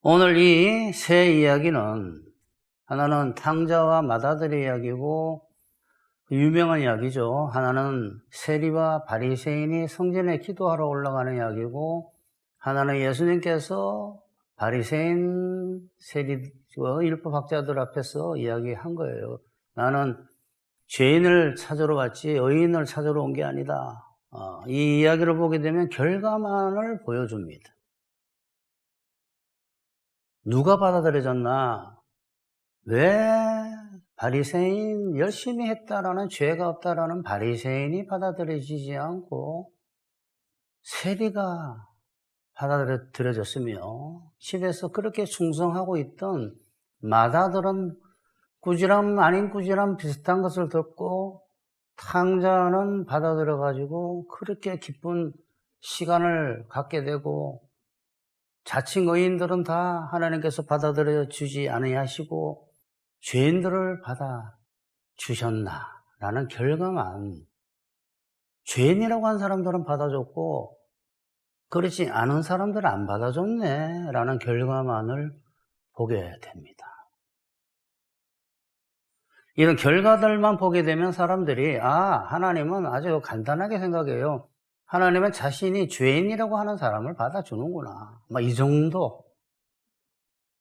오늘 이 세 이야기는 하나는 탕자와 마다들의 이야기고 유명한 이야기죠. 하나는 세리와 바리새인이 성전에 기도하러 올라가는 이야기고 하나는 예수님께서 바리새인, 세리와 율법학자들 앞에서 이야기한 거예요. 나는 죄인을 찾으러 왔지 의인을 찾으러 온 게 아니다. 이 이야기를 보게 되면 결과만을 보여줍니다. 누가 받아들여졌나? 왜 바리새인 열심히 했다라는 죄가 없다라는 바리새인이 받아들여지지 않고 세리가 받아들여졌으며 집에서 그렇게 충성하고 있던 마다들은 꾸지람 아닌 꾸지람 비슷한 것을 듣고 탕자는 받아들여가지고 그렇게 기쁜 시간을 갖게 되고 자칭 의인들은 다 하나님께서 받아들여 주지 아니하시고 죄인들을 받아주셨나라는 결과만 죄인이라고 한 사람들은 받아줬고 그렇지 않은 사람들은 안 받아줬네라는 결과만을 보게 됩니다. 이런 결과들만 보게 되면 사람들이 하나님은 아주 간단하게 생각해요. 하나님은 자신이 죄인이라고 하는 사람을 받아주는구나. 이 정도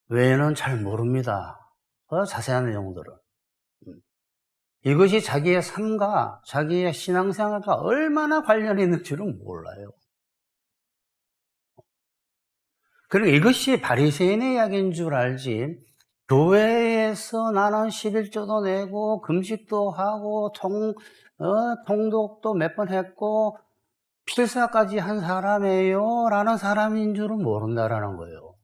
외에는 잘 모릅니다. 자세한 내용들은. 이것이 자기의 삶과 자기의 신앙생활과 얼마나 관련이 있는지는 몰라요. 그러니까 이것이 바리새인의 이야기인 줄 알지 교회에서 나는 11조도 내고 금식도 하고 통독도 몇 번 했고 필사까지 한 사람이에요 라는 사람인 줄은 모른다라는 거예요.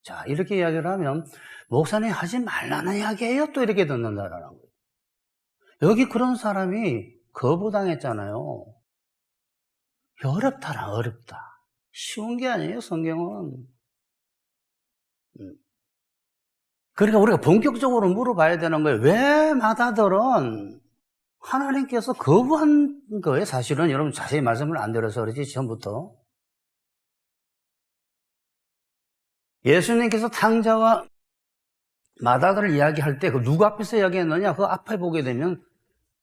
자, 이렇게 이야기를 하면 목사님 하지 말라는 이야기예요 또 이렇게 듣는다라는 거예요. 여기 그런 사람이 거부당했잖아요. 어렵다. 쉬운 게 아니에요, 성경은. 그러니까 우리가 본격적으로 물어봐야 되는 거예요. 왜 마다들은 하나님께서 거부한 거예요? 사실은 여러분 자세히 말씀을 안 드려서 그러지 처음부터. 예수님께서 탕자와 마다들을 이야기할 때 그 누구 앞에서 이야기했느냐? 그 앞에 보게 되면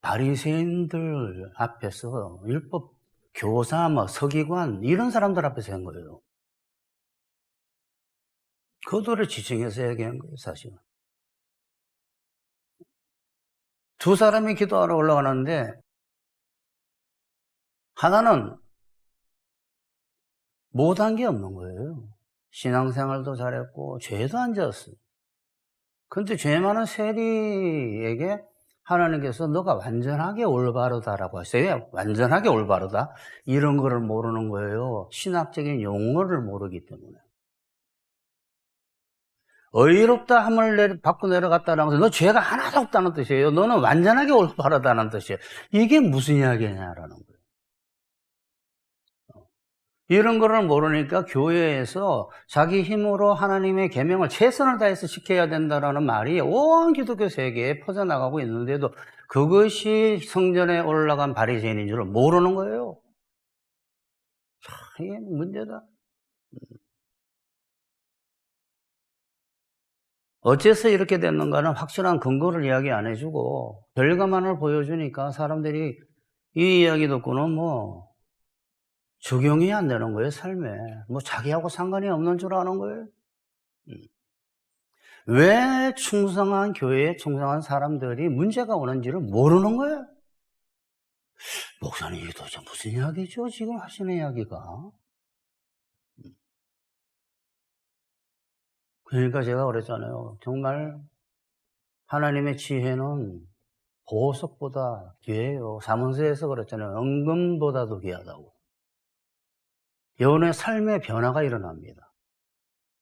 바리새인들 앞에서 율법 교사, 서기관 이런 사람들 앞에서 한 거예요. 그들을 지칭해서 얘기한 거예요, 사실은. 두 사람이 기도하러 올라가는데 하나는 못한 게 없는 거예요. 신앙생활도 잘했고 죄도 안 지었어요. 근데 죄 많은 세리에게 하나님께서 너가 완전하게 올바르다라고 하세요. 완전하게 올바르다? 이런 거를 모르는 거예요. 신학적인 용어를 모르기 때문에. 의롭다 함을 받고 내려갔다는 것은 너 죄가 하나도 없다는 뜻이에요. 너는 완전하게 올바르다는 뜻이에요. 이게 무슨 이야기냐라는 거예요. 이런 거를 모르니까 교회에서 자기 힘으로 하나님의 계명을 최선을 다해서 지켜야 된다는 말이 온 기독교 세계에 퍼져나가고 있는데도 그것이 성전에 올라간 바리새인인 줄 모르는 거예요. 이게 문제다. 어째서 이렇게 됐는가는 확실한 근거를 이야기 안 해주고 결과만을 보여주니까 사람들이 이 이야기 듣고는 적용이 안 되는 거예요, 삶에. 자기하고 상관이 없는 줄 아는 거예요. 왜 충성한 교회에 충성한 사람들이 문제가 오는지를 모르는 거예요. 목사님, 이게 도대체 무슨 이야기죠? 지금 하시는 이야기가. 그러니까 제가 그랬잖아요. 정말 하나님의 지혜는 보석보다 귀해요. 사문서에서 그랬잖아요. 은금보다도 귀하다고. 여러분의 삶의 변화가 일어납니다.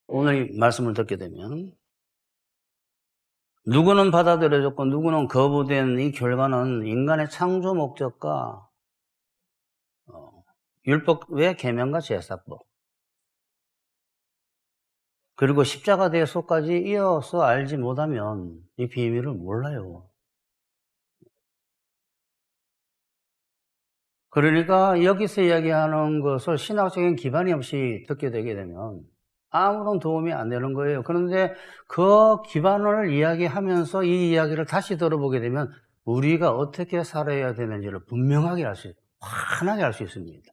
오늘 이 말씀을 듣게 되면 누구는 받아들여졌고 누구는 거부된 이 결과는 인간의 창조 목적과 율법의 계명과 제사법 그리고 십자가 대속까지 이어서 알지 못하면 이 비밀을 몰라요. 그러니까 여기서 이야기하는 것을 신학적인 기반이 없이 듣게 되게 되면 아무런 도움이 안 되는 거예요. 그런데 그 기반을 이야기하면서 이 이야기를 다시 들어보게 되면 우리가 어떻게 살아야 되는지를 분명하게 알 수 있어요. 환하게 알 수 있습니다.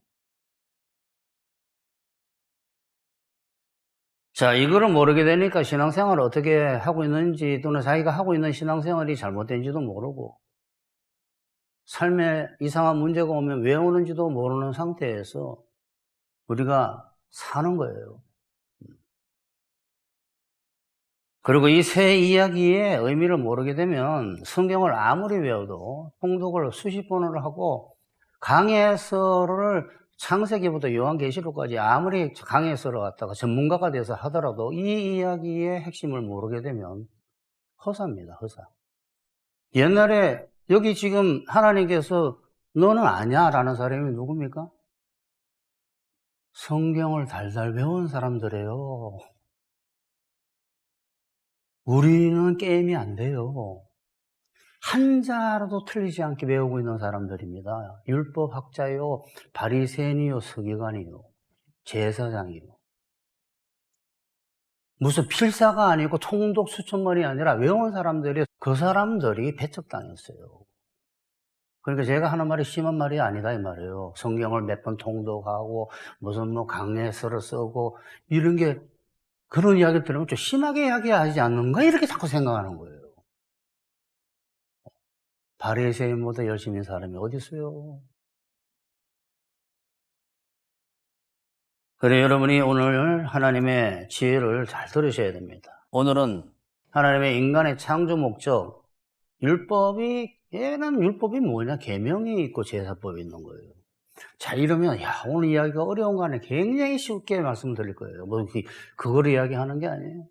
자, 이거를 모르게 되니까 신앙생활을 어떻게 하고 있는지 또는 자기가 하고 있는 신앙생활이 잘못된지도 모르고 삶에 이상한 문제가 오면 왜 오는지도 모르는 상태에서 우리가 사는 거예요. 그리고 이 새 이야기의 의미를 모르게 되면 성경을 아무리 외워도 통독을 수십 번을 하고 강해서를 창세기부터 요한계시록까지 아무리 강해서를 갖다가 전문가가 돼서 하더라도 이 이야기의 핵심을 모르게 되면 허사입니다. 허사. 옛날에 여기 지금 하나님께서 너는 아냐 라는 사람이 누굽니까? 성경을 달달 배운 사람들이에요. 우리는 게임이 안 돼요. 한자라도 틀리지 않게 배우고 있는 사람들입니다. 율법학자요, 바리새인이요, 서기관이요, 제사장이요. 무슨 필사가 아니고 통독 수천만이 아니라 외운 사람들이 그 사람들이 배척당했어요. 그러니까 제가 하는 말이 심한 말이 아니다 이 말이에요. 성경을 몇 번 통독하고 무슨 뭐 강례서를 쓰고 이런 게 그런 이야기 들으면 좀 심하게 이야기하지 않는가 이렇게 자꾸 생각하는 거예요. 바리새인보다 열심히 사람이 어디 있어요? 그래 여러분이 오늘 하나님의 지혜를 잘 들으셔야 됩니다. 오늘은 하나님의 인간의 창조 목적, 얘는 율법이 뭐냐? 계명이 있고 제사법이 있는 거예요. 자, 이러면, 오늘 이야기가 어려운 거 아니에요. 굉장히 쉽게 말씀드릴 거예요. 그걸 이야기하는 게 아니에요.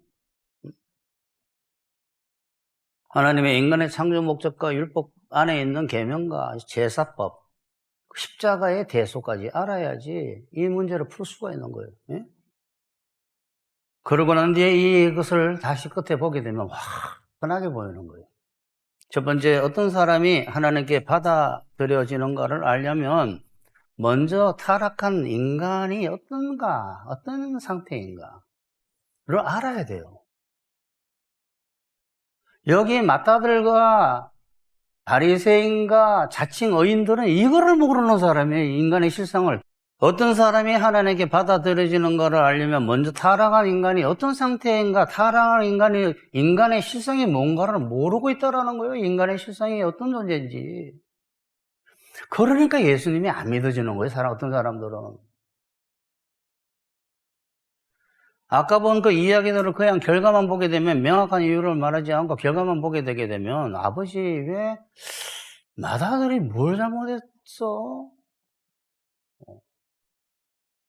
하나님의 인간의 창조 목적과 율법 안에 있는 계명과 제사법, 십자가의 대소까지 알아야지 이 문제를 풀 수가 있는 거예요. 예? 그러고 난 뒤에 이것을 다시 끝에 보게 되면 환하게 보이는 거예요. 첫 번째, 어떤 사람이 하나님께 받아들여지는가를 알려면 먼저 타락한 인간이 어떤 상태인가를 알아야 돼요. 여기 마따들과 바리새인과 자칭 의인들은 이거를 모르는 사람이에요. 인간의 실상을. 어떤 사람이 하나님께 받아들여지는 것을 알려면 먼저 타락한 인간이 어떤 상태인가, 타락한 인간의 실상이 뭔가를 모르고 있다는 거예요. 인간의 실상이 어떤 존재인지. 그러니까 예수님이 안 믿어지는 거예요. 어떤 사람들은. 아까 본 그 이야기들을 그냥 결과만 보게 되면 명확한 이유를 말하지 않고 결과만 보게 되게 되면 아버지 왜 마다들이 뭘 잘못했어?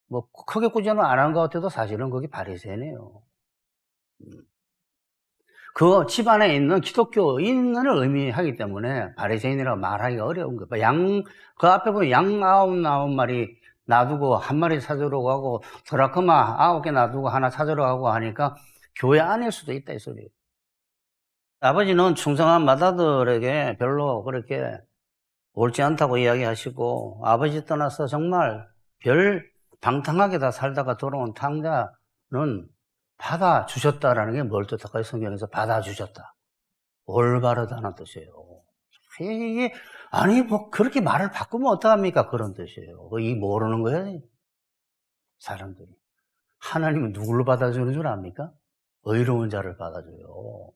뭐 크게 꾸지는 안 한 것 같아도 사실은 그게 바리새인이에요. 그 집안에 있는 기독교인을 의미하기 때문에 바리새인이라고 말하기가 어려운 거예요. 그 앞에 보면 양 99마리 놔두고 한 마리 찾으러 가고 드라크마 9개 놔두고 하나 찾으러 가고 하니까 교회 아닐 수도 있다 이 소리예요. 아버지는 충성한 마다들에게 별로 그렇게 옳지 않다고 이야기하시고 아버지 떠나서 정말 별 방탕하게 다 살다가 돌아온 탕자는 받아주셨다라는 게 뭘 뜻할까요? 성경에서 받아주셨다. 올바르다는 뜻이에요. 이게 아니 뭐 그렇게 말을 바꾸면 어떡합니까? 그런 뜻이에요. 이 모르는 거예요. 사람들이. 하나님은 누구를 받아주는 줄 압니까? 의로운 자를 받아줘요.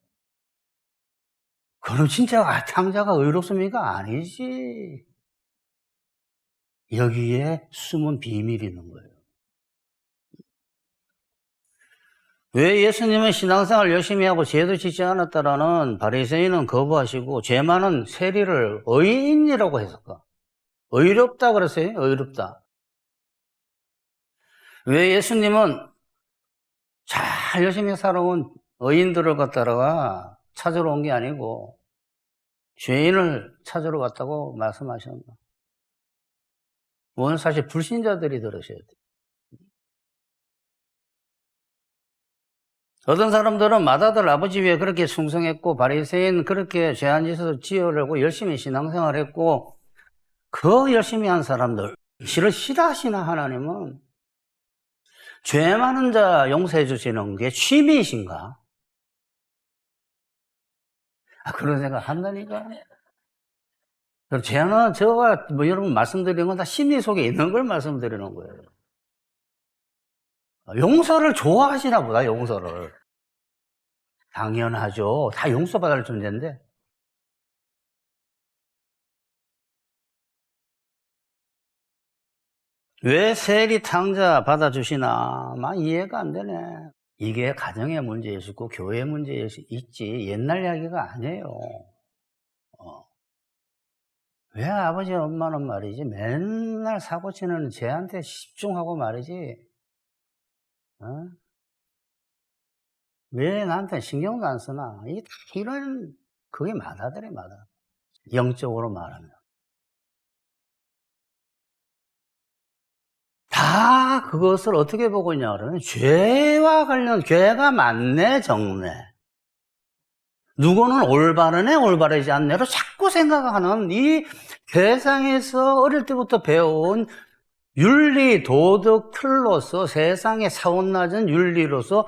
그럼 진짜 탕자가 의롭습니까? 아니지. 여기에 숨은 비밀이 있는 거예요. 왜 예수님은 신앙생활 열심히 하고 죄도 짓지 않았다라는 바리새인은 거부하시고 죄 많은 세리를 의인이라고 했을까? 의롭다 그랬어요. 의롭다. 왜 예수님은 잘 열심히 살아온 의인들을 갖다가 찾으러 온 게 아니고 죄인을 찾으러 갔다고 말씀하셨나? 오늘 사실 불신자들이 들으셔야 돼요. 어떤 사람들은 마다들 아버지 위에 그렇게 충성했고 바리새인 그렇게 죄한 짓을 지으려고 열심히 신앙생활했고 그 열심히 한 사람들 실을 싫어하시나 하나님은 죄 많은 자 용서해 주시는 게 취미이신가? 그런 생각 한다니까. 죄는 제가 여러분 말씀드리는 건 다 심리 속에 있는 걸 말씀드리는 거예요. 용서를 좋아하시나 보다, 용서를. 당연하죠. 다 용서받을 존재인데. 왜 세리 탕자 받아주시나? 막 이해가 안 되네. 이게 가정의 문제일 수 있고 교회 문제일 수 있지 옛날 이야기가 아니에요. 왜 아버지 엄마는 말이지 맨날 사고치는 쟤한테 집중하고 말이지 어? 왜 나한테 신경도 안 쓰나? 이게 다 이런 그게 맞아들이 맞아. 영적으로 말하면 다 그것을 어떻게 보고 있냐 그러면 죄와 관련 죄가 많네 적네. 누구는 올바르네 올바르지 않네로 자꾸 생각하는 이 세상에서 어릴 때부터 배워온 윤리 도덕 틀로서 세상의 사원 낮은 윤리로서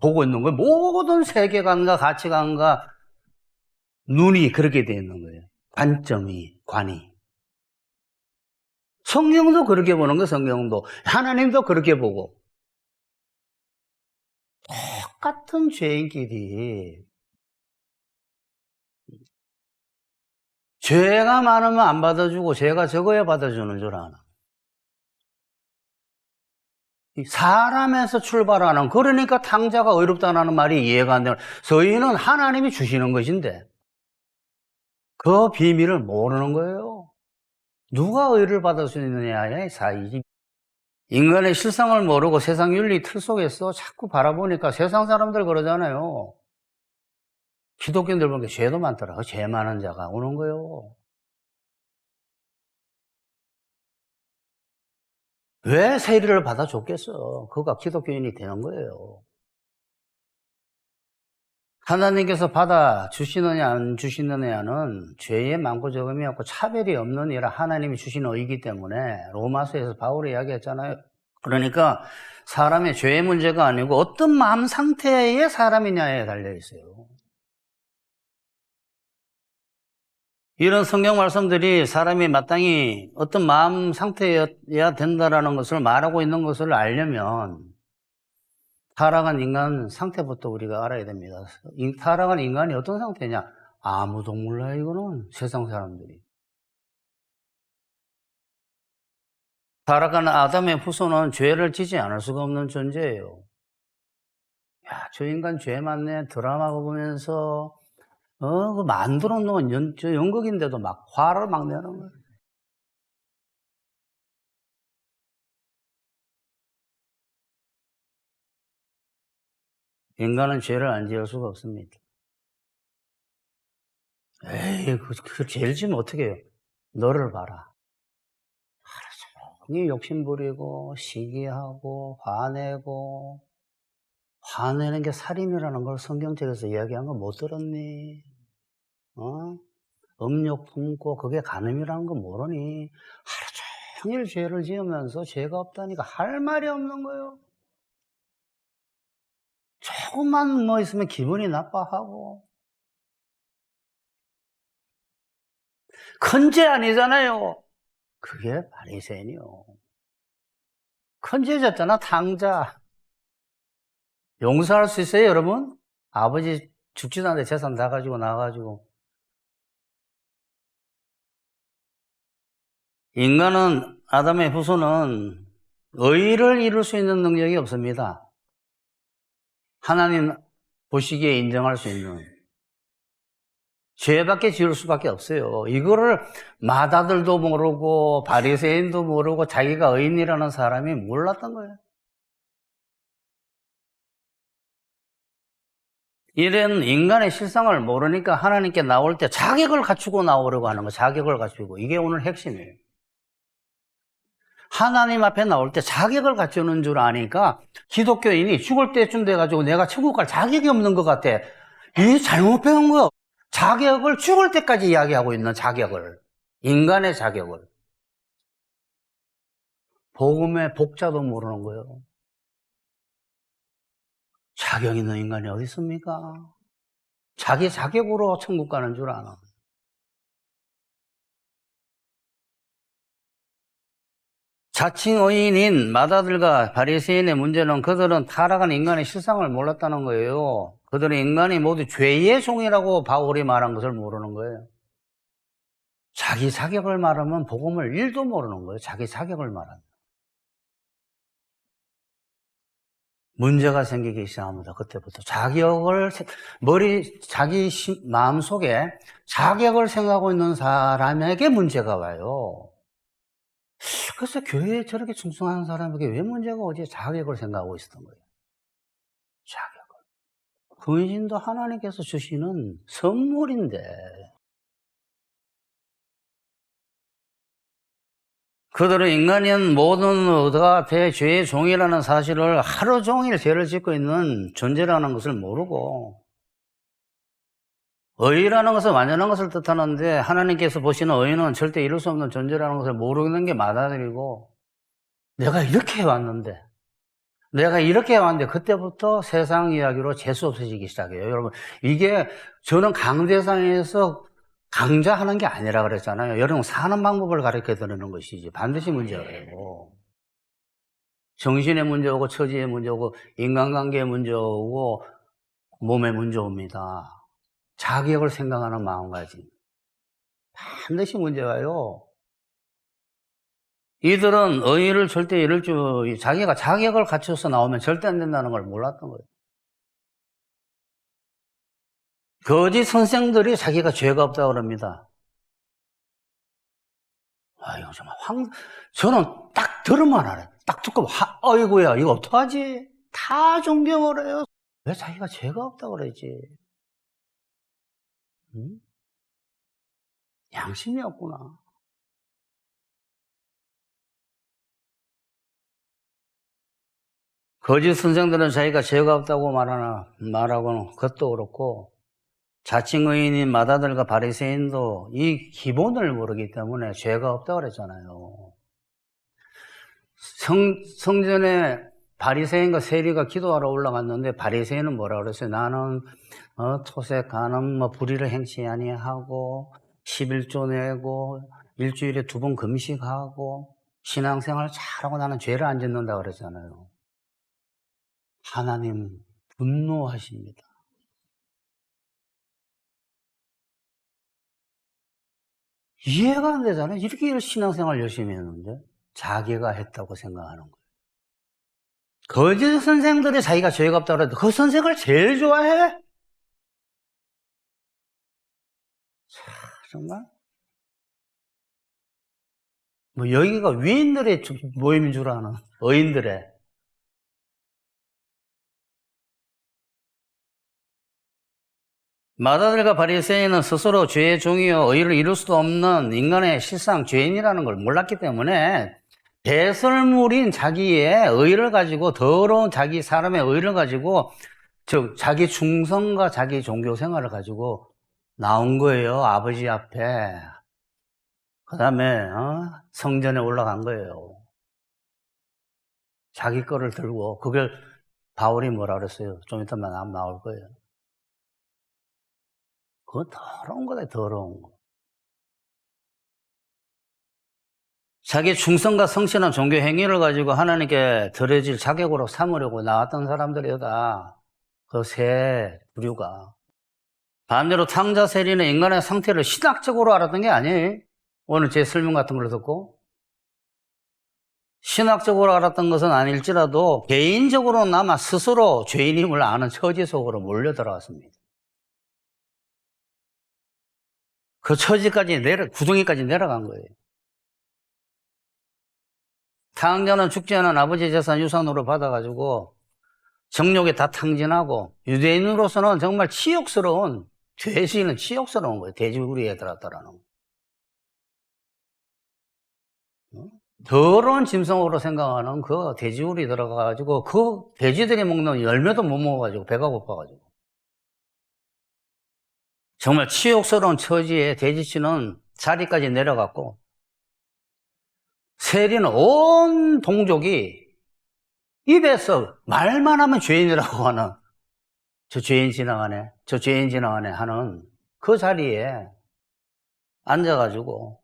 보고 있는 거예요. 모든 세계관과 가치관과 눈이 그렇게 되어 있는 거예요. 관이. 성경도 그렇게 보는 거예요. 성경도. 하나님도 그렇게 보고. 똑같은 죄인끼리 죄가 많으면 안 받아주고 죄가 적어야 받아주는 줄 아나. 사람에서 출발하는 그러니까 탕자가 어렵다는 말이 이해가 안 되는 저희는 하나님이 주시는 것인데 그 비밀을 모르는 거예요. 누가 의를 받을 수 있느냐의 사이지. 인간의 실상을 모르고 세상 윤리 틀 속에서 자꾸 바라보니까 세상 사람들 그러잖아요. 기독교인들 보니까 죄도 많더라. 죄 많은 자가 오는 거예요. 왜 세리를 받아줬겠어? 그가 기독교인이 되는 거예요. 하나님께서 받아주시느냐 안 주시느냐는 죄의 많고 적음이 없고 차별이 없는 이라 하나님이 주신 의이기 때문에 로마서에서 바울이 이야기했잖아요. 그러니까 사람의 죄의 문제가 아니고 어떤 마음 상태의 사람이냐에 달려있어요. 이런 성경 말씀들이 사람이 마땅히 어떤 마음 상태여야 된다는 것을 말하고 있는 것을 알려면 타락한 인간 상태부터 우리가 알아야 됩니다. 타락한 인간이 어떤 상태냐? 아무도 몰라요, 이거는. 세상 사람들이. 타락한 아담의 후손은 죄를 지지 않을 수가 없는 존재예요. 야, 저 인간 죄 많네. 드라마 보면서, 그 만들어 놓은 저 연극인데도 막 화를 막 내는 거예요. 인간은 죄를 안 지을 수가 없습니다. 에이, 그 죄를 지면 어떻게 해요? 너를 봐라. 하루 종일 욕심 부리고, 시기하고, 화내는 게 살인이라는 걸 성경책에서 이야기한 거 못 들었니? 음욕 품고 그게 간음이라는 거 모르니? 하루 종일 죄를 지으면서 죄가 없다니까 할 말이 없는 거예요. 조금만 뭐 있으면 기분이 나빠하고. 큰 죄 아니잖아요. 그게 바리새인이요. 큰 죄졌잖아, 탕자. 용서할 수 있어요, 여러분? 아버지 죽지도 않는데 재산 다 가지고 나가지고. 인간은, 아담의 후손은 의를 이룰 수 있는 능력이 없습니다. 하나님 보시기에 인정할 수 있는. 죄밖에 지을 수밖에 없어요. 이거를 마다들도 모르고 바리새인도 모르고 자기가 의인이라는 사람이 몰랐던 거예요. 이런 인간의 실상을 모르니까 하나님께 나올 때 자격을 갖추고 나오려고 하는 거, 자격을 갖추고. 이게 오늘 핵심이에요. 하나님 앞에 나올 때 자격을 갖추는 줄 아니까 기독교인이 죽을 때쯤 돼가지고 내가 천국 갈 자격이 없는 것 같아. 이게 잘못 배운 거야. 자격을 죽을 때까지 이야기하고 있는 자격을. 인간의 자격을. 복음의 복자도 모르는 거예요. 자격 있는 인간이 어디 있습니까? 자기 자격으로 천국 가는 줄 아나. 자칭 의인인 마다들과 바리새인의 문제는 그들은 타락한 인간의 실상을 몰랐다는 거예요. 그들은 인간이 모두 죄의 종이라고 바울이 말한 것을 모르는 거예요. 자기 자격을 말하면 복음을 1도 모르는 거예요. 자기 자격을 말하면. 문제가 생기기 시작합니다. 그때부터. 자기 마음속에 자격을 생각하고 있는 사람에게 문제가 와요. 그래서 교회에 저렇게 충성하는 사람에게 왜 문제가 오지? 자격을 생각하고 있었던 거예요. 자격을. 구인신도 하나님께서 주시는 선물인데, 그들은 인간인 모든 의가 대죄의 종이라는 사실을 하루 종일 죄를 짓고 있는 존재라는 것을 모르고, 의라는 것은 완전한 것을 뜻하는데 하나님께서 보시는 의는 절대 이룰 수 없는 존재라는 것을 모르는 게 마다들이고, 내가 이렇게 해왔는데 그때부터 세상 이야기로 재수 없어지기 시작해요. 여러분, 이게 저는 강대상에서 강좌하는 게 아니라 그랬잖아요. 여러분, 사는 방법을 가르쳐 드리는 것이지 반드시 문제가 되고, 정신의 문제 오고 처지의 문제 오고 인간관계의 문제 오고 몸의 문제 옵니다. 자격을 생각하는 마음가짐 반드시 문제가요. 이들은 의의를 절대 이룰 줄, 자기가 자격을 갖춰서 나오면 절대 안 된다는 걸 몰랐던 거예요. 거짓 선생들이 자기가 죄가 없다고 그럽니다. 이거 정말 저는 딱 들으면 알아요. 딱 듣고, 어이구야, 이거 어떡하지? 다 존경을 해요. 왜 자기가 죄가 없다고 그러지? 응? 양심이 없구나. 거짓 선생들은 자기가 죄가 없다고 말하고는 그것도 그렇고, 자칭 의인인 마다들과 바리새인도 이 기본을 모르기 때문에 죄가 없다고 그랬잖아요. 성전에 바리새인과 세리가 기도하러 올라갔는데 바리새인은 뭐라 그랬어요? 나는 토색하는 불의를 행치 아니하고 11조 내고 일주일에 2번 금식하고 신앙생활 잘하고 나는 죄를 안 짓는다 그랬잖아요. 하나님 분노하십니다. 이해가 안 되잖아요. 이렇게 신앙생활 열심히 했는데 자기가 했다고 생각하는 거예요. 거짓 선생들이 자기가 죄가 없다고 그래도 그 선생을 제일 좋아해? 정말? 여기가 위인들의 모임인 줄 아는, 의인들의. 마다들과 바리새인은 스스로 죄의 종이요 의를 이룰 수도 없는 인간의 실상 죄인이라는 걸 몰랐기 때문에 배설물인 자기의 의를 가지고, 더러운 사람의 의를 가지고, 즉 자기 충성과 자기 종교 생활을 가지고 나온 거예요. 아버지 앞에. 그 다음에 성전에 올라간 거예요. 자기 거를 들고. 그걸 바울이 뭐라 그랬어요? 좀 이따만 나올 거예요. 그건 더러운 거다, 더러운 거. 자기 충성과 성실한 종교 행위를 가지고 하나님께 드려질 자격으로 삼으려고 나왔던 사람들이다. 그 세 부류가. 반대로 탕자 세리는 인간의 상태를 신학적으로 알았던 게 아니에요. 오늘 제 설명 같은 걸 듣고. 신학적으로 알았던 것은 아닐지라도 개인적으로나마 스스로 죄인임을 아는 처지 속으로 몰려 들어갔습니다. 그 처지까지 구덩이까지 내려간 거예요. 탕자는 죽지 않은 아버지 재산 유산으로 받아가지고 정욕에 다 탕진하고, 유대인으로서는 정말 치욕스러운, 죄시는 치욕스러운 거예요. 돼지우리에 들었다라는 거. 더러운 짐승으로 생각하는 그 돼지우리 들어가가지고 그 돼지들이 먹는 열매도 못 먹어가지고 배가 고파가지고. 정말 치욕스러운 처지에 돼지치는 자리까지 내려갔고, 세리는 온 동족이 입에서 말만 하면 죄인이라고 하는 저 죄인 지나가네, 저 죄인 지나가네 하는 그 자리에 앉아가지고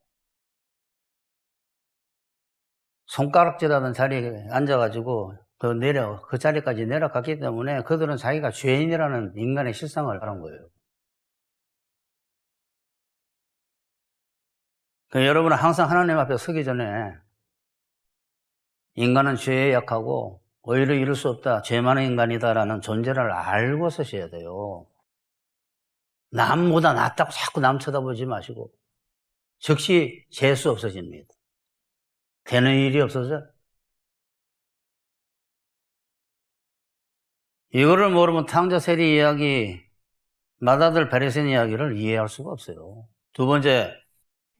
손가락질하는 자리에 앉아가지고 그 자리까지 내려갔기 때문에 그들은 자기가 죄인이라는 인간의 실상을 하는 거예요. 그러니까 여러분은 항상 하나님 앞에 서기 전에 인간은 죄에 약하고 의를 이룰 수 없다, 죄 많은 인간이다라는 존재를 알고 서셔야 돼요. 남보다 낫다고 자꾸 남 쳐다보지 마시고 즉시 재수 없어집니다. 되는 일이 없어져. 이거를 모르면 탕자 세리 이야기, 마다들 바리새인 이야기를 이해할 수가 없어요. 두 번째,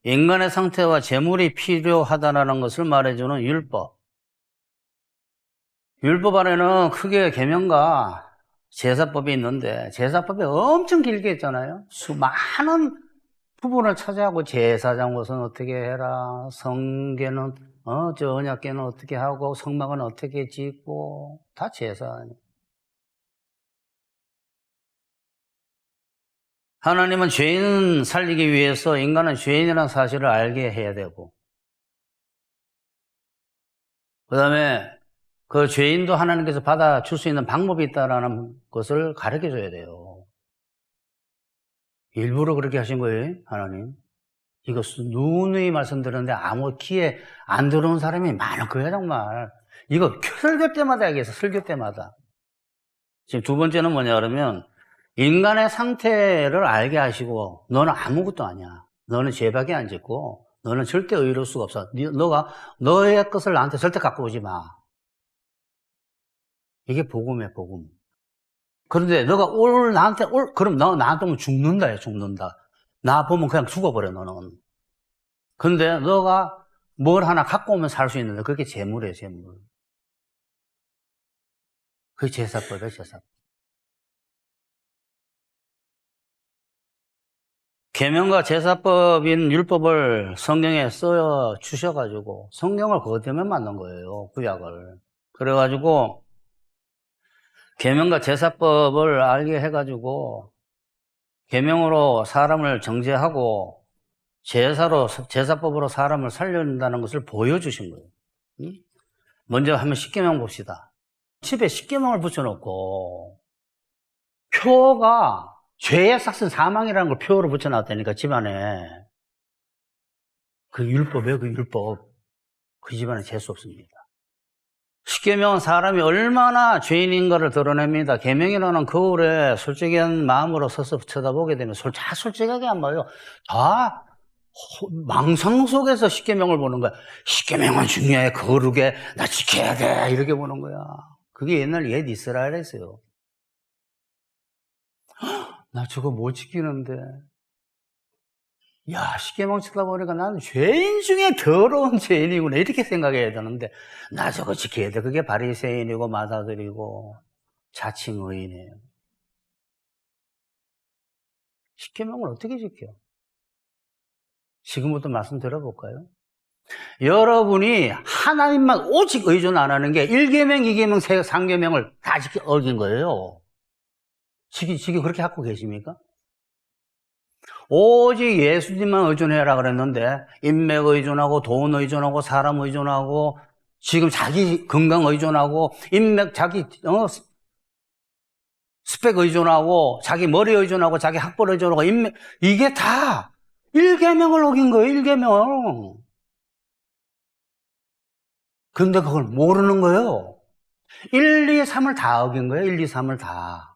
인간의 상태와 재물이 필요하다는 것을 말해주는 율법. 율법 안에는 크게 계명과 제사법이 있는데 제사법이 엄청 길게 있잖아요. 수많은 부분을 차지하고 제사장 옷은 어떻게 해라, 성계는 저 언약궤는 어떻게 하고 성막은 어떻게 짓고 다 제사. 하나님은 죄인 살리기 위해서 인간은 죄인이라는 사실을 알게 해야 되고, 그 다음에 그 죄인도 하나님께서 받아줄 수 있는 방법이 있다는 것을 가르쳐 줘야 돼요. 일부러 그렇게 하신 거예요, 하나님. 이거 누누이 말씀드렸는데 아무 귀에 안 들어온 사람이 많을 거예요, 정말. 이거 설교 때마다 얘기해서 설교 때마다. 지금 두 번째는 뭐냐 그러면 인간의 상태를 알게 하시고 너는 아무것도 아니야. 너는 죄밖에 안 짓고 너는 절대 의로울 수가 없어. 너가 너의 것을 나한테 절대 갖고 오지 마. 이게 복음이야, 복음. 그런데 너가 그럼 너 나한테 오면 죽는다, 죽는다. 나 보면 그냥 죽어버려, 너는. 근데 너가 뭘 하나 갖고 오면 살 수 있는데 그게 재물이에요, 재물. 그게 제사법이에요, 제사법. 계명과 제사법인 율법을 성경에 써 주셔가지고 성경을 그것 때문에 만든 거예요, 구약을. 그래가지고 계명과 제사법을 알게 해가지고 계명으로 사람을 정죄하고 제사법으로 사람을 살려낸다는 것을 보여주신 거예요. 먼저 한번 십계명 봅시다. 집에 십계명을 붙여놓고 표가 죄의 삭슨 사망이라는 걸 표로 붙여놨다니까, 집안에. 그 율법이에요, 그 율법. 그 집안에 재수 없습니다. 십계명은 사람이 얼마나 죄인인가를 드러냅니다. 계명이라는 거울에 솔직한 마음으로 서서 쳐다보게 되면 다 솔직하게 안 봐요. 다 망상 속에서 십계명을 보는 거야. 십계명은 중요해, 거룩해, 나 지켜야 돼, 이렇게 보는 거야. 그게 옛날 옛 이스라엘에서요. 나 저거 못 지키는데. 야, 십계명 치다 보니까 나는 죄인 중에 더러운 죄인이구나, 이렇게 생각해야 되는데, 나 저거 지켜야 돼. 그게 바리새인이고 마다들이고 자칭 의인이에요. 십계명을 어떻게 지켜? 지금부터 말씀 들어볼까요? 여러분이 하나님만 오직 의존 안 하는 게 1계명, 2계명, 3계명을 다 어긴 거예요. 지금 그렇게 하고 계십니까? 오직 예수님만 의존해라 그랬는데 인맥 의존하고 돈 의존하고 사람 의존하고 지금 자기 건강 의존하고 인맥 자기 스펙 의존하고 자기 머리 의존하고 자기 학벌 의존하고 인맥, 이게 다 1계명을 어긴 거예요. 1계명. 근데 그걸 모르는 거예요. 1, 2, 3을 다 어긴 거예요. 1, 2, 3을 다.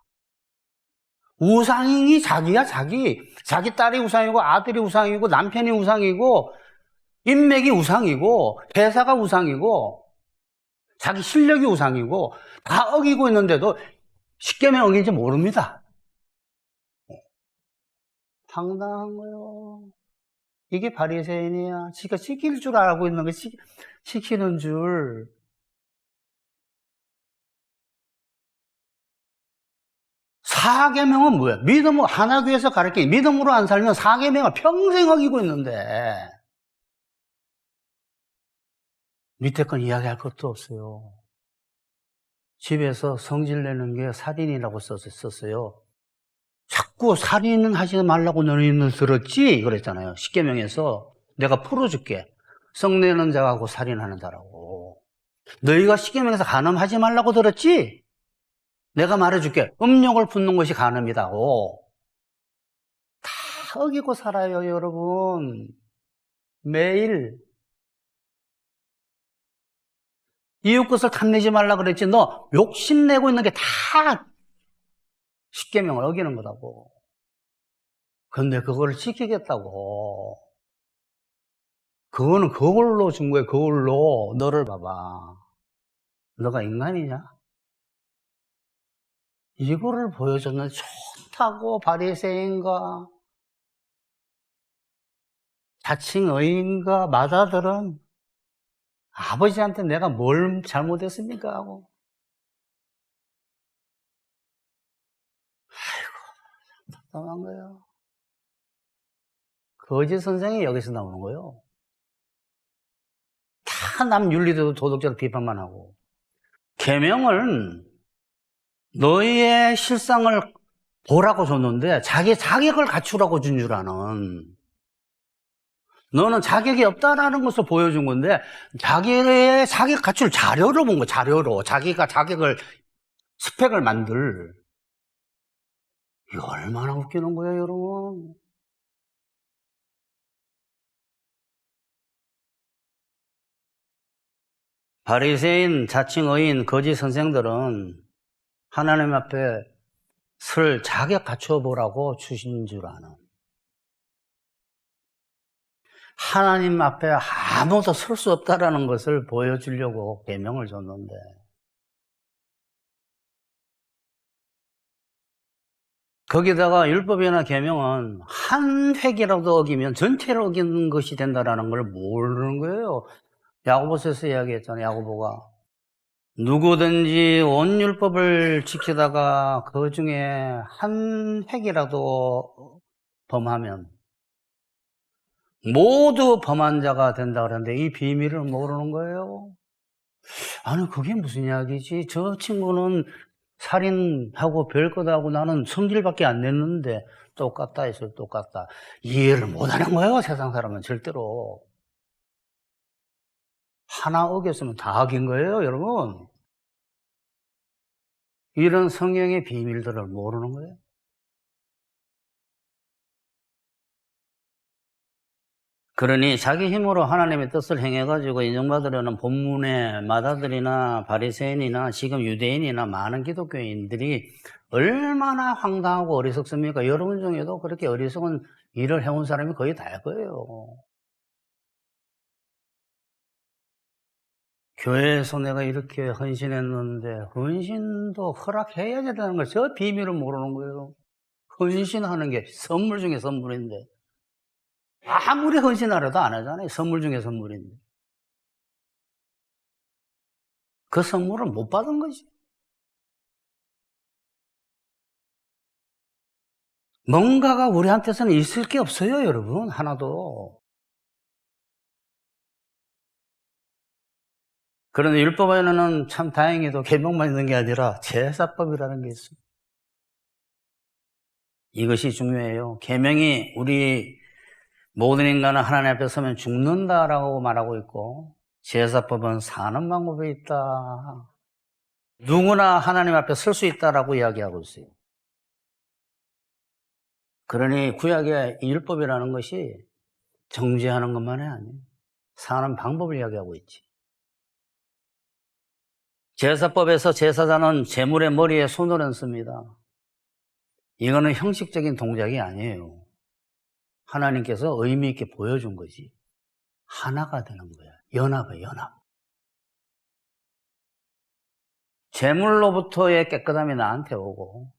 우상이 자기야, 자기 딸이 우상이고 아들이 우상이고 남편이 우상이고 인맥이 우상이고 회사가 우상이고 자기 실력이 우상이고 다 어기고 있는데도 십계명 어긴지 모릅니다. 황당한 거요. 이게 바리새인이야. 지가 지킬 줄 알고 있는 거 지키는 줄. 사계명은 뭐야? 믿음으로, 하나교에서 가르치기, 믿음으로 안 살면 사계명을 평생 어기고 있는데 밑에 건 이야기할 것도 없어요. 집에서 성질내는 게 살인이라고 썼어요. 자꾸 살인은 하지 말라고 너희는 들었지? 그랬잖아요. 십계명에서 내가 풀어줄게. 성내는 자하고 살인하는 자라고. 너희가 십계명에서 간음하지 말라고 들었지? 내가 말해줄게. 음욕을 품는 것이 간음이다고. 다 어기고 살아요, 여러분. 매일. 이웃 것을 탐내지 말라 그랬지. 너 욕심내고 있는 게 다 십계명을 어기는 거라고. 근데 그걸 지키겠다고. 그거는 그걸로 준 거예요. 그걸로. 너를 봐봐. 너가 인간이냐? 이거를 보여줬는데 좋다고 바리새인과 자칭 의인과 마다들은 아버지한테 내가 뭘 잘못했습니까? 하고. 아이고, 답답한 거예요. 거짓 선생이 여기서 나오는 거예요. 다 남 윤리도 도덕적 비판만 하고. 계명을 너희의 실상을 보라고 줬는데 자기 자격을 갖추라고 준 줄 아는. 너는 자격이 없다라는 것을 보여준 건데 자기의 자격 갖출 자료로 본 거야. 자료로. 자기가 자격을 스펙을 만들. 이거 얼마나 웃기는 거예요, 여러분. 바리새인, 자칭 의인, 거짓 선생들은 하나님 앞에 설 자격 갖춰보라고 주신 줄 아는. 하나님 앞에 아무도 설 수 없다라는 것을 보여주려고 계명을 줬는데 거기다가 율법이나 계명은 한 획이라도 어기면 전체를 어기는 것이 된다라는 걸 모르는 거예요. 야고보서에서 이야기했잖아요. 야고보가 누구든지 온 율법을 지키다가 그 중에 한 획이라도 범하면 모두 범한 자가 된다 그러는데 이 비밀을 모르는 거예요. 아니 그게 무슨 이야기지? 저 친구는 살인하고 별것 하고 나는 성질밖에 안 냈는데 똑같다 해서 똑같다. 이해를 못하는 거예요. 세상 사람은 절대로. 하나 어겼으면 다 어긴 거예요, 여러분. 이런 성경의 비밀들을 모르는 거예요. 그러니 자기 힘으로 하나님의 뜻을 행해가지고 인정받으려는 본문의 마다들이나 바리새인이나 지금 유대인이나 많은 기독교인들이 얼마나 황당하고 어리석습니까? 여러분 중에도 그렇게 어리석은 일을 해온 사람이 거의 다일 거예요. 교회에서 내가 이렇게 헌신했는데 헌신도 허락해야 된다는 걸 저 비밀을 모르는 거예요. 헌신하는 게 선물 중에 선물인데 아무리 헌신하려도 안 하잖아요. 선물 중에 선물인데 그 선물을 못 받은 거지. 뭔가가 우리한테서는 있을 게 없어요, 여러분. 하나도. 그런데 율법에는 참 다행히도 계명만 있는 게 아니라 제사법이라는 게 있어요. 이것이 중요해요. 계명이 우리 모든 인간은 하나님 앞에 서면 죽는다라고 말하고 있고 제사법은 사는 방법이 있다. 누구나 하나님 앞에 설 수 있다라고 이야기하고 있어요. 그러니 구약의 율법이라는 것이 정죄하는 것만이 아니에요. 사는 방법을 이야기하고 있지. 제사법에서 제사장은 제물의 머리에 손을 얹습니다. 이거는 형식적인 동작이 아니에요. 하나님께서 의미 있게 보여준 거지. 하나가 되는 거야. 연합이에요, 연합. 제물로부터의 깨끗함이 나한테 오고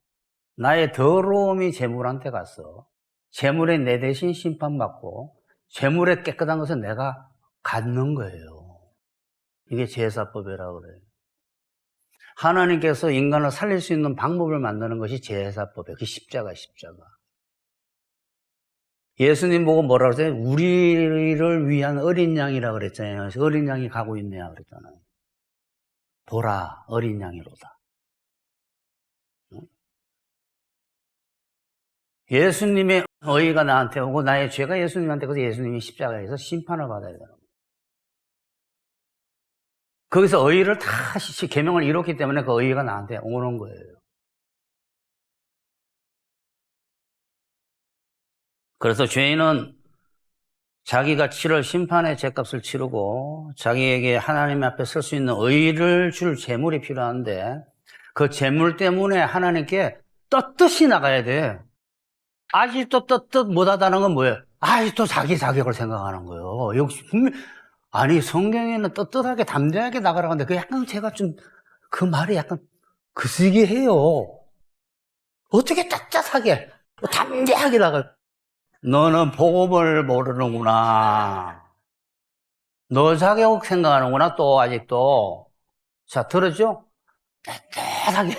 나의 더러움이 제물한테 갔어. 제물에 내 대신 심판받고 제물의 깨끗한 것은 내가 갖는 거예요. 이게 제사법이라고 그래요. 하나님께서 인간을 살릴 수 있는 방법을 만드는 것이 제사법이에요. 그 십자가. 예수님 보고 뭐라 그랬어요? 우리를 위한 어린 양이라고 그랬잖아요. 어린 양이 가고 있네요. 그랬잖아요. 보라, 어린 양이로다. 예수님의 의의가 나한테 오고 나의 죄가 예수님한테 가서 예수님이 십자가에서 심판을 받아야 되는 거예요. 거기서 의의를 다 계명을 이뤘기 때문에 그 의의가 나한테 오는 거예요. 그래서 죄인은 자기가 치를 심판의 죄값을 치르고 자기에게 하나님 앞에 설 수 있는 의의를 줄 재물이 필요한데 그 재물 때문에 하나님께 떳떳이 나가야 돼. 아직도 떳떳 못하다는 건 뭐예요? 아직도 자기 자격을 생각하는 거예요. 역시 분명 아니 성경에는 떳떳하게 담대하게 나가라고 하는데 그 약간 제가 좀 그 말이 약간 그스게 해요. 어떻게 떳떳하게 담대하게 나가? 너는 복음을 모르는구나. 너 자격 생각하는구나 또 아직도. 자 들었죠? 떳떳하게.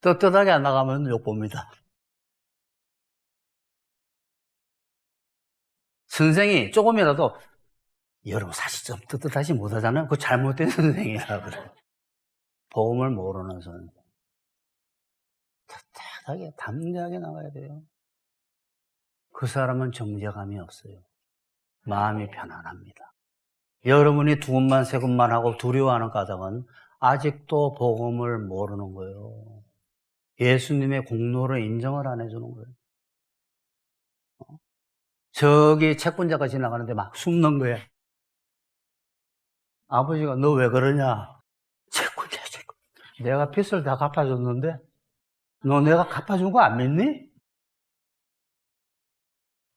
떳떳하게 안 나가면 욕봅니다. 선생이 조금이라도 여러분 사실 좀 떳떳하지 못하잖아요. 그 잘못된 선생이라 그래. 복음을 모르는 선생. 떳떳하게 담대하게 나가야 돼요. 그 사람은 정죄감이 없어요. 마음이 편안합니다. 여러분이 두근만 세근만 하고 두려워하는 까닭은 아직도 복음을 모르는 거예요. 예수님의 공로를 인정을 안 해주는 거예요. 저기 채권자가 지나가는데 막 숨는 거예요. 아버지가 너 왜 그러냐? 채권자. 내가 빚을 다 갚아줬는데 너 내가 갚아준 거 안 믿니?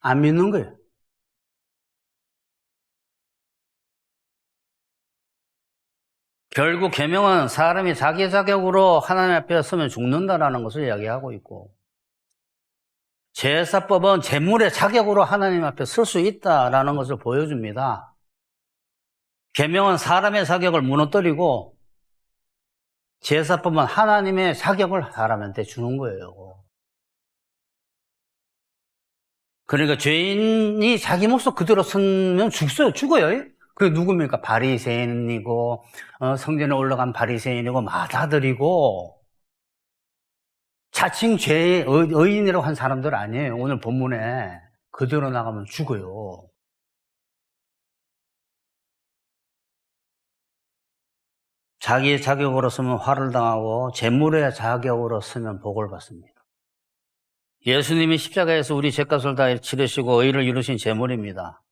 안 믿는 거예요. 결국 계명은 사람이 자기 자격으로 하나님 앞에 서면 죽는다라는 것을 이야기하고 있고 제사법은 재물의 자격으로 하나님 앞에 설 수 있다라는 것을 보여줍니다. 계명은 사람의 자격을 무너뜨리고 제사법은 하나님의 자격을 사람한테 주는 거예요. 그러니까 죄인이 자기 몫을 그대로 쓰면 죽어요. 그게 누굽니까? 바리새인이고 성전에 올라간 바리새인이고 마다들이고 자칭 죄의 의인이라고 한 사람들 아니에요. 오늘 본문에 그대로 나가면 죽어요. 자기의 자격으로 쓰면 화를 당하고 재물의 자격으로 쓰면 복을 받습니다. 예수님이 십자가에서 우리 죄값을 다 치르시고 의를 이루신 재물입니다.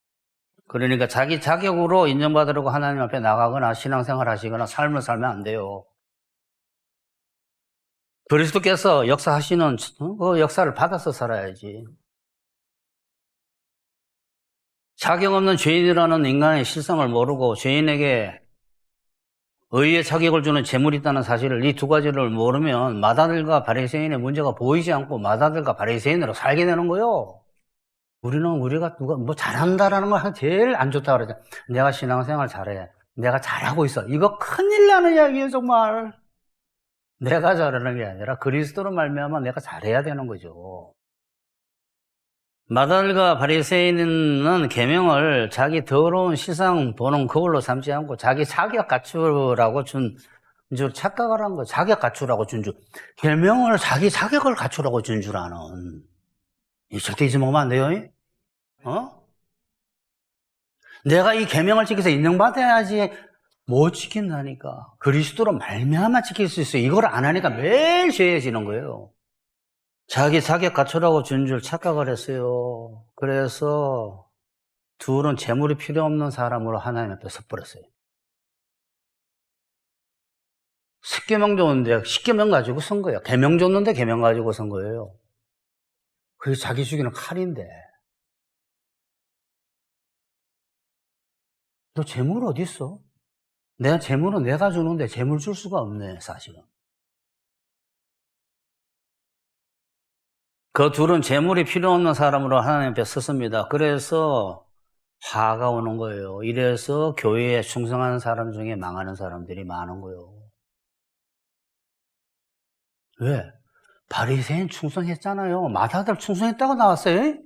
그러니까 자기 자격으로 인정받으려고 하나님 앞에 나가거나 신앙생활 하시거나 삶을 살면 안 돼요. 그리스도께서 역사하시는 그 역사를 받아서 살아야지. 자격 없는 죄인이라는 인간의 실상을 모르고 죄인에게 의의 자격을 주는 재물이 있다는 사실을 이 두 가지를 모르면 마다들과 바리새인의 문제가 보이지 않고 마다들과 바리새인으로 살게 되는 거예요. 우리가 누가 뭐 잘한다라는 거 제일 안 좋다 그러죠. 내가 신앙생활 잘해. 내가 잘하고 있어. 이거 큰일 나는 이야기예요, 정말. 내가 잘하는 게 아니라 그리스도로 말미암아 내가 잘해야 되는 거죠. 마다들과 바리새인은 계명을 자기 더러운 시상 보는 그걸로 삼지 않고 자기 자격 갖추라고 준 줄 착각을 한 거. 자격 갖추라고 준 줄. 계명을 자기 자격을 갖추라고 준 줄 아는. 이 절대 잊으면 안 돼요. 내가 이 계명을 지켜서 인정받아야지 못 지킨다니까. 그리스도로 말미암아 지킬 수 있어요. 이걸 안 하니까 매일 죄해지는 거예요. 자기 자격 갖추라고 준 줄 착각을 했어요. 그래서 둘은 재물이 필요 없는 사람으로 하나님 앞에 섰버렸어요. 10계명 줬는데 10계명 가지고 선 거예요. 계명 줬는데 계명 가지고 선 거예요. 그게 자기 죽이는 칼인데. 너 재물 어디 있어? 내가 재물은 내가 주는데 재물 줄 수가 없네, 사실은. 그 둘은 재물이 필요 없는 사람으로 하나님 앞에 섰습니다. 그래서 화가 오는 거예요. 이래서 교회에 충성하는 사람 중에 망하는 사람들이 많은 거예요. 왜? 바리새인 충성했잖아요. 마다들 충성했다고 나왔어요.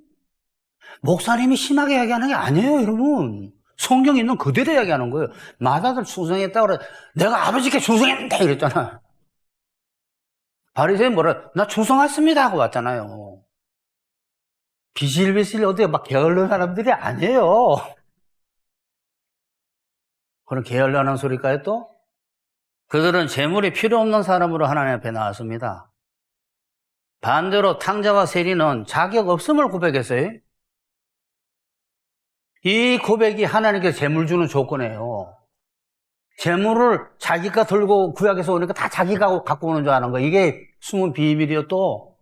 목사님이 심하게 이야기하는 게 아니에요, 여러분. 성경에 있는 그대로 이야기하는 거예요. 마다들 충성했다고 그래. 내가 아버지께 충성했는데 이랬잖아. 바리새인 뭐라, 나 충성했습니다 하고 왔잖아요. 비실비실 어떻게 막 게을른 사람들이 아니에요. 그런 게을러는 소리까지 또? 그들은 재물이 필요 없는 사람으로 하나님 앞에 나왔습니다. 반대로 탕자와 세리는 자격 없음을 고백했어요. 이 고백이 하나님께 재물 주는 조건이에요. 재물을 자기가 들고 구약에서 오니까 다 자기가 갖고 오는 줄 아는 거. 이게 숨은 비밀이요. 또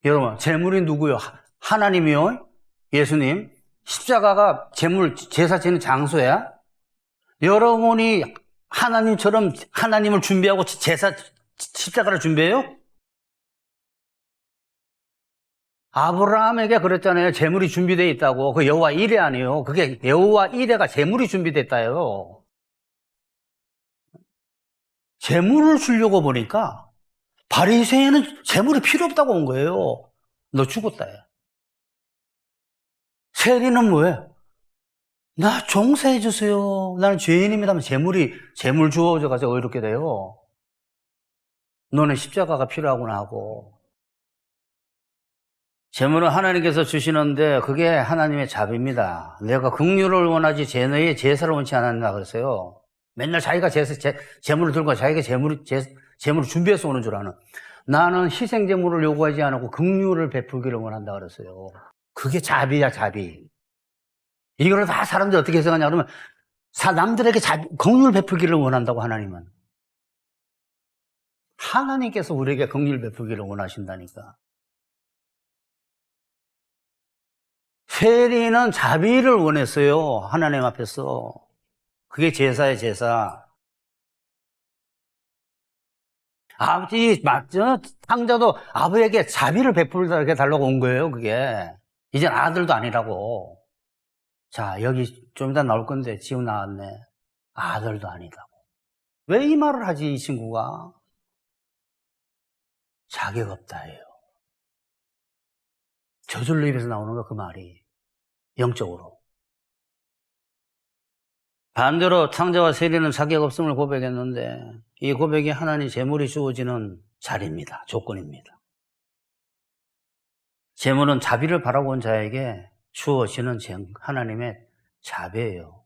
여러분, 재물이 누구요? 하나님이요. 예수님. 십자가가 재물 제사 지는 장소야. 여러분이 하나님처럼 하나님을 준비하고 제사 십자가를 준비해요? 아브라함에게 그랬잖아요. 재물이 준비되어 있다고. 그 여호와 이레 아니에요. 그게 여호와 이레가 재물이 준비됐다요. 재물을 주려고 보니까 바리새인은 재물이 필요 없다고 온 거예요. 너 죽었다. 세리는 뭐예요? 나 종사해 주세요. 나는 죄인입니다 하면 재물 주어져 가지고 의롭게 돼요. 너는 십자가가 필요하구나 하고. 재물은 하나님께서 주시는데 그게 하나님의 자비입니다. 내가 긍휼을 원하지 너의 제사를 원치 않았나 그랬어요. 맨날 자기가 재물을 들고 자기가 재물을 준비해서 오는 줄 아는. 나는 희생 재물을 요구하지 않고 긍휼을 베풀기를 원한다 그랬어요. 그게 자비야, 자비. 이거를 다 사람들이 어떻게 해석하냐 그러면 남들에게 긍휼 베풀기를 원한다고 하나님은. 하나님께서 우리에게 긍휼 베풀기를 원하신다니까. 세리는 자비를 원했어요. 하나님 앞에서. 그게 제사예요, 제사. 아버지, 맞죠? 탕자도 아버지에게 자비를 베풀게 달라고 온 거예요, 그게. 이젠 아들도 아니라고. 자, 여기 좀 이따 나올 건데 지금 나왔네. 아들도 아니라고. 왜 이 말을 하지, 이 친구가? 자격 없다예요. 저절로 입에서 나오는 거, 그 말이. 영적으로. 반대로 탕자와 세리는 자격 없음을 고백했는데 이 고백이 하나님 재물이 주어지는 자리입니다. 조건입니다. 재물은 자비를 바라고 온 자에게 주어지는 하나님의 자비예요.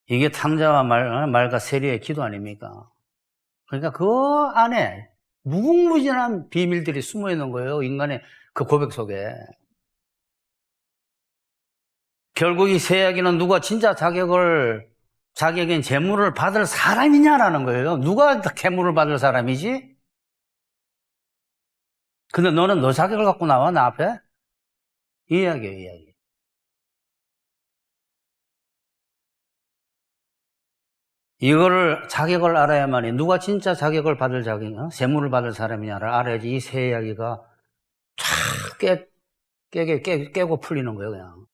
이게 탕자와 말과 세리의 기도 아닙니까? 그러니까 그 안에 무궁무진한 비밀들이 숨어 있는 거예요. 인간의 그 고백 속에. 결국 이 세 이야기는 누가 진짜 자격인 재물을 받을 사람이냐라는 거예요. 누가 재물을 받을 사람이지? 근데 너는 너 자격을 갖고 나와, 나 앞에? 이 이야기예요, 이 이야기. 이거를 자격을 알아야만이 누가 진짜 자격을 받을 재물을 받을 사람이냐를 알아야지 이 세 이야기가 쫙 깨고 풀리는 거예요, 그냥.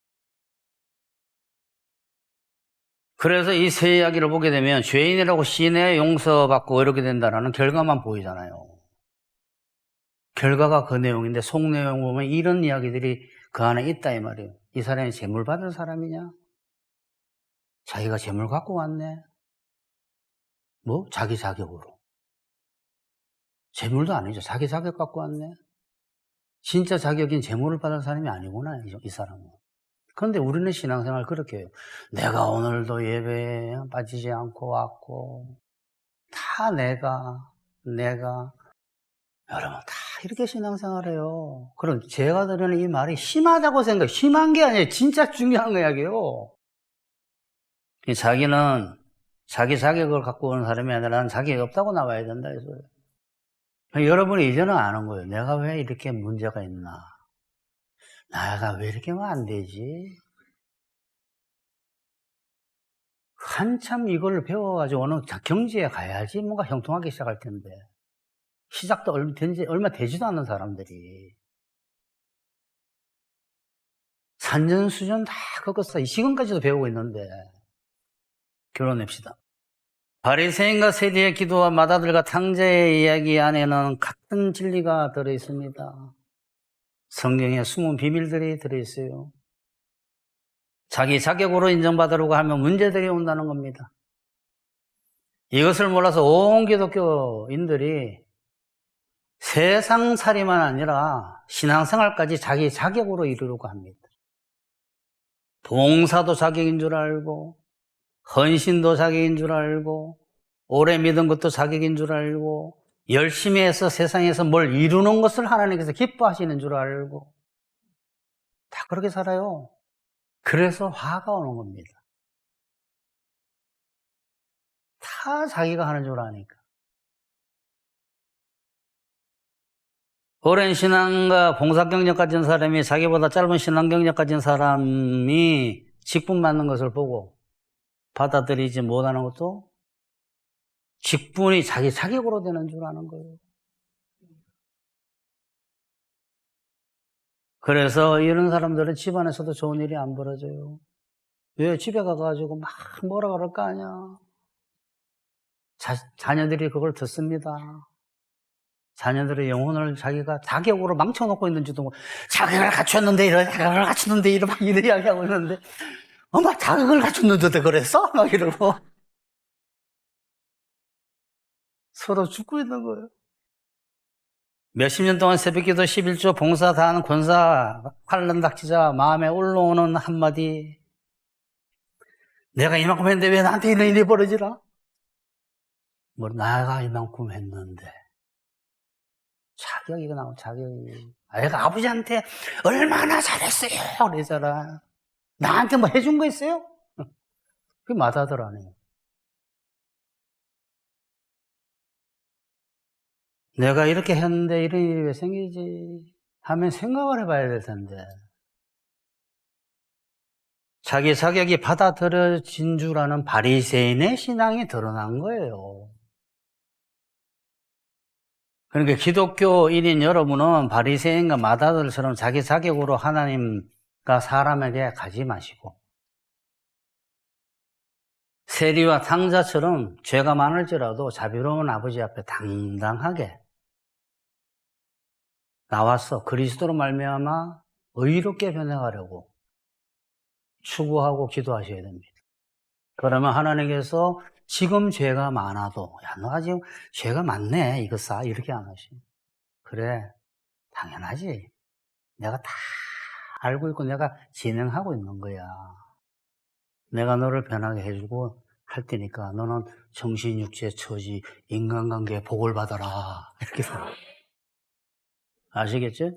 그래서 이 세 이야기를 보게 되면 죄인이라고 시내 용서받고 이렇게 된다는 결과만 보이잖아요. 결과가 그 내용인데 속 내용 보면 이런 이야기들이 그 안에 있다 이 말이에요. 이 사람이 재물 받은 사람이냐? 자기가 재물 갖고 왔네? 뭐? 자기 자격으로. 재물도 아니죠. 자기 자격 갖고 왔네? 진짜 자격인 재물을 받은 사람이 아니구나, 이 사람은. 그런데 우리는 신앙생활 그렇게 해요. 내가 오늘도 예배에 빠지지 않고 왔고, 다 내가. 여러분, 다 이렇게 신앙생활해요. 그럼 제가 드리는 이 말이 심하다고 생각해요. 심한 게 아니에요. 진짜 중요한 이야기예요. 자기는 자기 자격을 갖고 오는 사람이 아니라 난 자격이 없다고 나와야 된다. 여러분이 이제는 아는 거예요. 내가 왜 이렇게 문제가 있나? 나가 왜 이렇게 하면 안 되지? 한참 이걸 배워가지고는 경지에 가야지 뭔가 형통하기 시작할 텐데. 시작도 얼마 되지도 않는 사람들이. 산전수전 다 겪었어. 지금까지도 배우고 있는데. 결론냅시다. 바리새인과 세리의 기도와 마다들과 탕자의 이야기 안에는 같은 진리가 들어있습니다. 성경에 숨은 비밀들이 들어있어요. 자기 자격으로 인정받으려고 하면 문제들이 온다는 겁니다. 이것을 몰라서 온 기독교인들이 세상살이만 아니라 신앙생활까지 자기 자격으로 이루려고 합니다. 봉사도 자격인 줄 알고, 헌신도 자격인 줄 알고, 오래 믿은 것도 자격인 줄 알고, 열심히 해서 세상에서 뭘 이루는 것을 하나님께서 기뻐하시는 줄 알고, 다 그렇게 살아요. 그래서 화가 오는 겁니다. 다 자기가 하는 줄 아니까. 오랜 신앙과 봉사 경력 가진 사람이 자기보다 짧은 신앙 경력 가진 사람이 직분 받는 것을 보고 받아들이지 못하는 것도 직분이 자기 자격으로 되는 줄 아는 거예요. 그래서 이런 사람들은 집안에서도 좋은 일이 안 벌어져요. 왜? 집에 가가지고 막 뭐라 그럴 거 아니야. 자녀들이 그걸 듣습니다. 자녀들의 영혼을 자기가 자격으로 망쳐놓고 있는지도 모르고, 자격을 갖췄는데 자격을 갖췄는데 막 이런 이야기하고 있는데, 엄마 자격을 갖췄는데 그랬어? 막 이러고 서로 죽고 있는 거예요. 몇십 년 동안 새벽기도 11조 봉사 다하는 권사 칼럼 닥치자 마음에 올라오는 한마디, 내가 이만큼 했는데 왜 나한테 이런 일이 벌어지나? 뭐 내가 이만큼 했는데 자격이가 나오고 자격이. 내가 아버지한테 얼마나 잘했어요 그러잖아. 나한테 뭐 해준 거 있어요? 그게 맞아더라네요. 내가 이렇게 했는데 이런 일이 왜 생기지 하면 생각을 해봐야 될 텐데, 자기 자격이 받아들여진 줄 아는 바리새인의 신앙이 드러난 거예요. 그러니까 기독교인인 여러분은 바리새인과 마다들처럼 자기 자격으로 하나님과 사람에게 가지 마시고, 세리와 탕자처럼 죄가 많을지라도 자비로운 아버지 앞에 당당하게 나와서 그리스도로 말미암아 의롭게 변해가려고 추구하고 기도하셔야 됩니다. 그러면 하나님께서 지금 죄가 많아도, 야, 너가 지금 죄가 많네, 이거 싸, 이렇게 안 하시고, 그래, 당연하지. 내가 다 알고 있고 내가 진행하고 있는 거야. 내가 너를 변하게 해주고 할 테니까 너는 정신, 육체, 처지, 인간관계에 복을 받아라. 이렇게 아시겠죠?